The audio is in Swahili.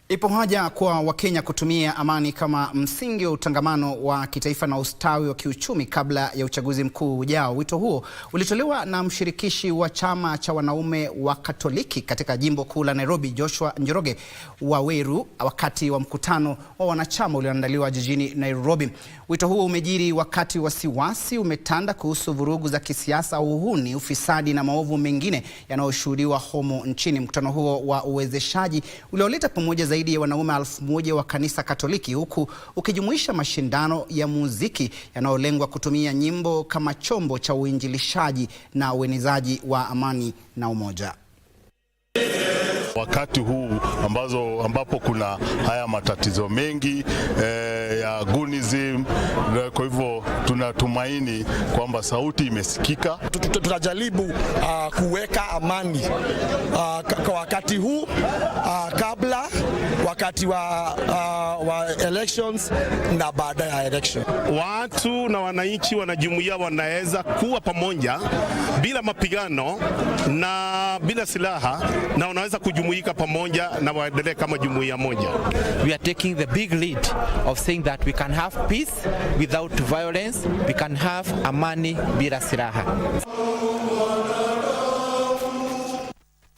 Ipo haja kwa Wakenya kutumia amani kama msingi wa utangamano wa kitaifa na ustawi wa kiuchumi kabla ya uchaguzi mkuu ujao. Wito huo ulitolewa na mshirikishi wa chama cha wanaume wa Katoliki katika jimbo kuu la Nairobi, Joshua Njoroge Waweru, wakati wa mkutano wa wanachama ulioandaliwa jijini Nairobi. Wito huo umejiri wakati wasiwasi umetanda kuhusu vurugu za kisiasa, uhuni, ufisadi na maovu mengine yanayoshuhudiwa humo nchini. Mkutano huo wa uwezeshaji ulioleta pamoja zaidi ya wanaume 1000 wa kanisa Katoliki, huku ukijumuisha mashindano ya muziki yanayolengwa kutumia nyimbo kama chombo cha uinjilishaji na uenezaji wa amani na umoja. Wakati huu ambapo kuna haya matatizo mengi ya gunism, kwa hivyo tunatumaini kwamba sauti imesikika. Tutajaribu kuweka amani kwa wakati huu, kabla, wakati wa elections na baada ya election. Watu na wananchi wanajumuiya wanaweza kuwa pamoja bila mapigano na bila silaha, na wanaweza kujumuika pamoja na waendelee kama jumuiya moja. We are taking the big lead of saying that we can have peace without violence, we can have amani bila silaha.